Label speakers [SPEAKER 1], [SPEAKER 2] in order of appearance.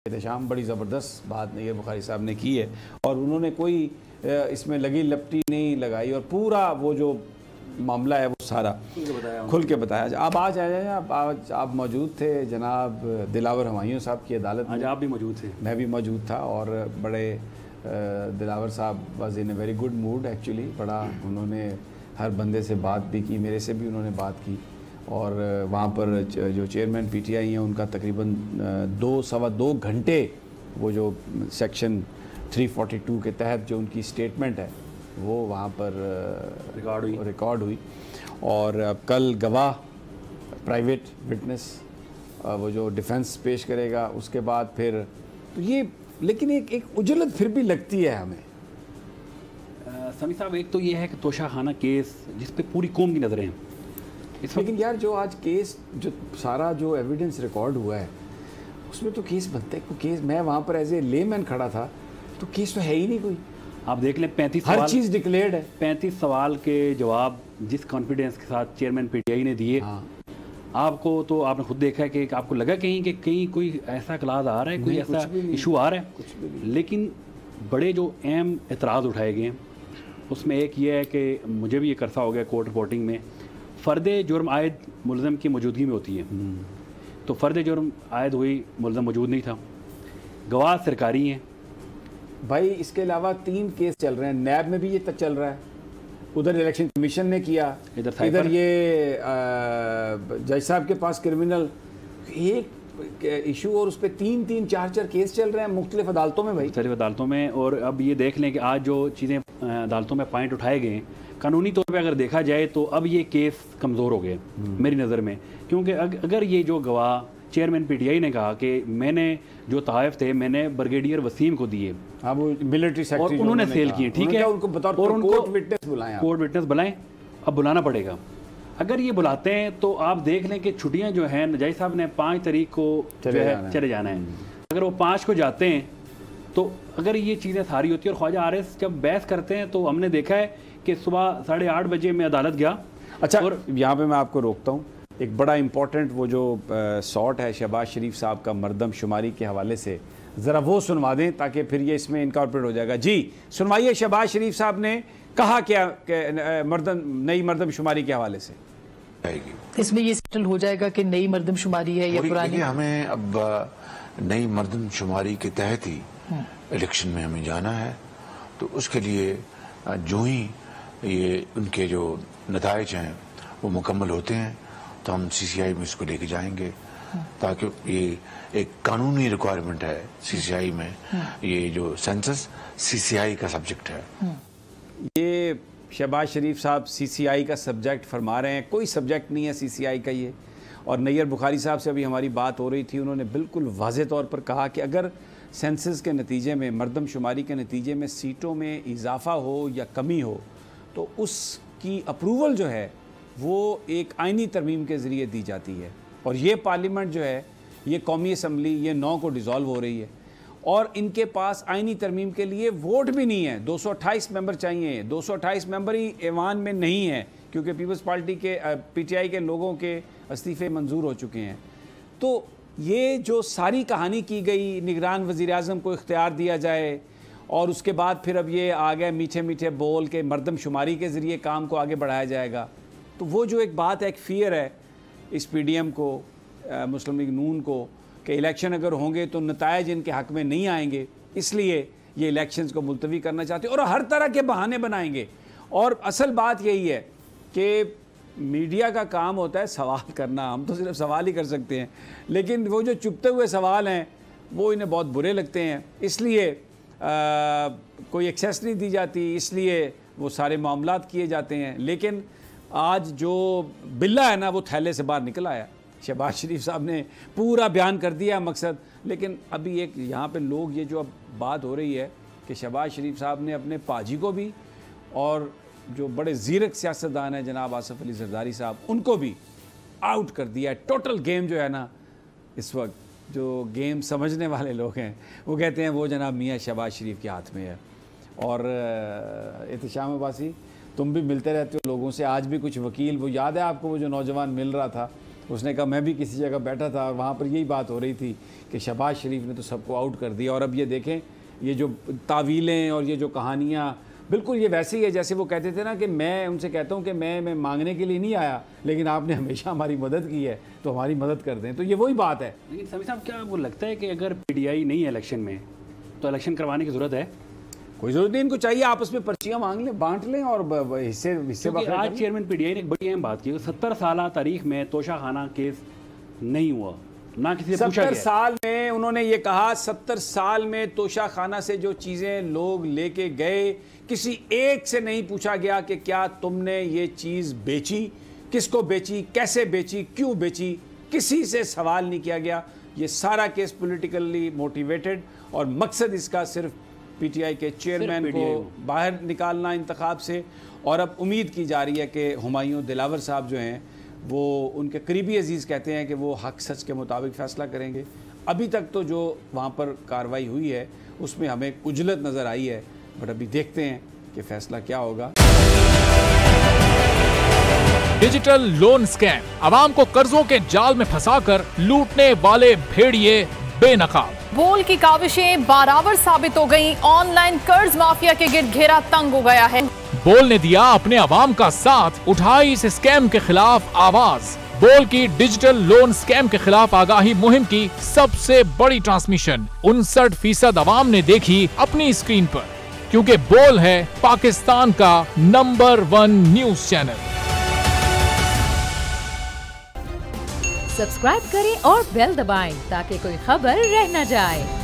[SPEAKER 1] एहतशाम बड़ी ज़बरदस्त बात नैयर बुखारी साहब ने की है और उन्होंने कोई इसमें लगी लपटी नहीं लगाई और पूरा वो जो मामला है वो सारा खुल के बताया। आप आज आ जाए, आप मौजूद थे जनाब दिलावर हुमायूं साहब की अदालत में।
[SPEAKER 2] आज आप भी मौजूद थे? मैं
[SPEAKER 1] भी मौजूद था और बड़े दिलावर साहब was in a very good mood actually. बड़ा उन्होंने हर बंदे से बात भी की, मेरे से भी उन्होंने बात की और वहाँ पर जो चेयरमैन पीटीआई हैं उनका तकरीबन 2-2.25 घंटे वो जो सेक्शन 342 के तहत जो उनकी स्टेटमेंट है वो वहाँ पर रिकॉर्ड हुई और कल गवाह प्राइवेट विटनेस वो जो डिफेंस पेश करेगा उसके बाद फिर तो ये लेकिन एक उजलत फिर भी लगती है हमें।
[SPEAKER 2] समी साहब, एक तो ये है कि तोशाखाना केस जिस पे पूरी कौम की नज़रें हैं
[SPEAKER 1] लेकिन यार जो आज केस जो सारा जो एविडेंस रिकॉर्ड हुआ है उसमें तो केस बनता है। केस मैं वहाँ पर एज ए लेमैन खड़ा था तो केस तो है ही नहीं कोई।
[SPEAKER 2] आप देख लें 35
[SPEAKER 1] हर चीज़ डिक्लेयर्ड है।
[SPEAKER 2] 35 सवाल के जवाब जिस कॉन्फिडेंस के साथ चेयरमैन पीटीआई ने दिए।
[SPEAKER 1] हाँ।
[SPEAKER 2] आपको तो आपने खुद देखा है कि आपको लगा कहीं कोई ऐसा क्लास आ रहा है, कोई ऐसा इशू आ रहा है, लेकिन बड़े जो अहम एतराज़ उठाए गए हैं उसमें एक ये है कि मुझे भी ये करसा हो गया कोर्ट रिपोर्टिंग में, फ़र्द जुर्म आयद मुलज़म की मौजूदगी में होती है। तो फ़र्द जुर्म आयद हुई, मुलज़म मौजूद नहीं था, गवाह सरकारी हैं
[SPEAKER 1] भाई। इसके अलावा 3 केस चल रहे हैं, नैब में भी ये तक चल रहा है, उधर इलेक्शन कमीशन ने किया, इधर ये जज साहब के पास क्रिमिनल एक इशू और उस पर 3-3, 4-4 केस चल रहे हैं मुख्तलिफ अदालतों में भाई,
[SPEAKER 2] मुख्तलिफ अदालतों में। और अब ये देख लें कि आज जो चीज़ें अदालतों में पॉइंट उठाए गए हैं कानूनी तौर पे अगर देखा जाए तो अब ये केस कमज़ोर हो गए मेरी नज़र में, क्योंकि अगर ये जो गवाह चेयरमैन पीटीआई ने कहा कि मैंने जो तहफ़ थे मैंने ब्रिगेडियर वसीम को दिए,
[SPEAKER 1] हाँ वो मिलिट्री सेक्रेटरी
[SPEAKER 2] और उन्होंने सेल किए, ठीक है,
[SPEAKER 1] उनको और उनको कोर्ट
[SPEAKER 2] विटनेस बुलाएं। अब बुलाना पड़ेगा। अगर ये बुलाते हैं तो आप देख लें कि छुट्टियां जो हैं नजाई साहब ने 5 तारीख को चले जाना है। अगर वो 5 को जाते हैं तो अगर ये चीज़ें सारी होती है और ख्वाजा आरएस जब बहस करते हैं तो हमने देखा है कि सुबह 8:30 बजे मैं अदालत गया।
[SPEAKER 1] अच्छा, और यहाँ पे मैं आपको रोकता हूँ, एक बड़ा इंपॉर्टेंट वो जो शॉट है शहबाज शरीफ साहब का मरदमशुमारी के हवाले से, ज़रा वो सुनवा दें ताकि फिर ये इसमें इनकॉर्पोरेट हो जाएगा। जी सुनवाइए, शहबाज शरीफ साहब ने कहा क्या नई मरदमशुमारी के हवाले से?
[SPEAKER 3] इसमें ये सेटल हो जाएगा कि नई मरदमशुमारी है या पुरानी?
[SPEAKER 4] हमें अब नई मरदमशुमारी के तहत ही इलेक्शन में हमें जाना है, तो उसके लिए जो ही ये उनके जो नताइज हैं वो मुकम्मल होते हैं तो हम सीसीआई में इसको लेके जाएंगे, ताकि ये एक कानूनी रिक्वायरमेंट है सीसीआई में। ये जो सेंसस सीसीआई का सब्जेक्ट है।
[SPEAKER 1] ये शहबाज शरीफ साहब सीसीआई का सब्जेक्ट फरमा रहे हैं, कोई सब्जेक्ट नहीं है सीसीआई का ये। और नैयर बुखारी साहब से अभी हमारी बात हो रही थी, उन्होंने बिल्कुल वाज़े तौर पर कहा कि अगर सेंसस के नतीजे में, मरदमशुमारी के नतीजे में सीटों में इजाफा हो या कमी हो तो उसकी अप्रूवल जो है वो एक आइनी तरमीम के ज़रिए दी जाती है। और ये पार्लियामेंट जो है, ये कौमी असम्बली, ये 9 को डिज़ोल्व हो रही है और इनके पास आइनी तरमीम के लिए वोट भी नहीं है। 228 मेंबर चाहिए, 228 मेंबर ही ऐवान में नहीं है क्योंकि पीपल्स पार्टी के पीटीआई के लोगों के इस्तीफ़े मंजूर हो चुके हैं। तो ये जो सारी कहानी की गई, निगरान वज़ीर आज़म को इख्तियार दिया जाए और उसके बाद फिर अब ये आ गए मीठे मीठे बोल के मरदमशुमारी के ज़रिए काम को आगे बढ़ाया जाएगा, तो वो जो एक बात है, एक फ़ियर है इस पीडीएम को, मुस्लिम लीग नून को, कि इलेक्शन अगर होंगे तो नताइज इनके हक़ में नहीं आएंगे, इसलिए ये इलेक्शंस को मुलतवी करना चाहते हैं और हर तरह के बहाने बनाएंगे। और असल बात यही है कि मीडिया का काम होता है सवाल करना, हम तो सिर्फ सवाल ही कर सकते हैं, लेकिन वो जो चुपते हुए सवाल हैं वो इन्हें बहुत बुरे लगते हैं, इसलिए कोई एक्सेस नहीं दी जाती, इसलिए वो सारे मामलात किए जाते हैं। लेकिन आज जो बिल्ला है ना वो थैले से बाहर निकल आया। शहबाज शरीफ साहब ने पूरा बयान कर दिया मकसद, लेकिन अभी एक यहाँ पे लोग, ये जो अब बात हो रही है कि शहबाज शरीफ साहब ने अपने पाजी को भी और जो बड़े ज़ीरक सियासतदान हैं जनाब आसिफ अली जरदारी साहब, उनको भी आउट कर दिया है। टोटल गेम जो है ना इस वक्त, जो गेम समझने वाले लोग हैं वो कहते हैं वो जनाब मियाँ शहबाज शरीफ के हाथ में है। और एहतशाम अब्बासी, तुम भी मिलते रहते हो लोगों से, आज भी कुछ वकील, वो याद है आपको वो जो नौजवान मिल रहा था उसने कहा मैं भी किसी जगह बैठा था और वहाँ पर यही बात हो रही थी कि शहबाज शरीफ ने तो सबको आउट कर दिया। और अब ये देखें, ये जो तावीलें और ये जो कहानियाँ, बिल्कुल ये वैसे ही है जैसे वो कहते थे ना कि मैं उनसे कहता हूँ कि मैं मांगने के लिए नहीं आया, लेकिन आपने हमेशा हमारी मदद की है तो हमारी मदद कर दें। तो ये वही बात है।
[SPEAKER 2] लेकिन समी साहब, क्या आपको लगता है कि अगर PTI नहीं है इलेक्शन में तो इलेक्शन करवाने की ज़रूरत है?
[SPEAKER 1] कोई ज़रूरत नहीं, इनको चाहिए आपस में पर्चियाँ मांग लें, बांट लें और हिस्से
[SPEAKER 2] आज चेयरमैन PTI ने एक बड़ी अहम बात की, 70 साल तारीख में तोशा खाना केस नहीं हुआ, ना किसी से पूछा
[SPEAKER 1] 70 साल में उन्होंने ये कहा, 70 साल में तोशा खाना से जो चीज़ें लोग लेके गए, किसी एक से नहीं पूछा गया कि क्या तुमने ये चीज़ बेची, किसको बेची, कैसे बेची, क्यों बेची, किसी से सवाल नहीं किया गया। ये सारा केस पॉलिटिकली मोटिवेटेड और मकसद इसका सिर्फ PTI के चेयरमैन को बाहर निकालना इंतखाब से। और अब उम्मीद की जा रही है कि हुमायूं दिलावर साहब जो हैं वो उनके करीबी अजीज़ कहते हैं कि वो हक सच के मुताबिक फ़ैसला करेंगे। अभी तक तो जो वहाँ पर कार्रवाई हुई है उसमें हमें उजलत नज़र आई है, बट अभी देखते हैं कि फ़ैसला क्या होगा।
[SPEAKER 5] डिजिटल लोन स्कैम, आवाम को कर्जों के जाल में फंसाकर लूटने वाले भेड़िए बेनकाब।
[SPEAKER 6] बोल की काविशें बाराबर साबित हो गईं, ऑनलाइन कर्ज माफिया के गिर्द घेरा तंग हो गया है।
[SPEAKER 5] बोल ने दिया अपने आवाम का साथ, उठाई इस स्कैम के खिलाफ आवाज। बोल की डिजिटल लोन स्कैम के खिलाफ आगाही मुहिम की सबसे बड़ी ट्रांसमिशन 59% आवाम ने देखी अपनी स्क्रीन पर, क्योंकि बोल है पाकिस्तान का नंबर 1 न्यूज चैनल।
[SPEAKER 7] सब्सक्राइब करें और बेल दबाएं ताकि कोई खबर रह न जाए।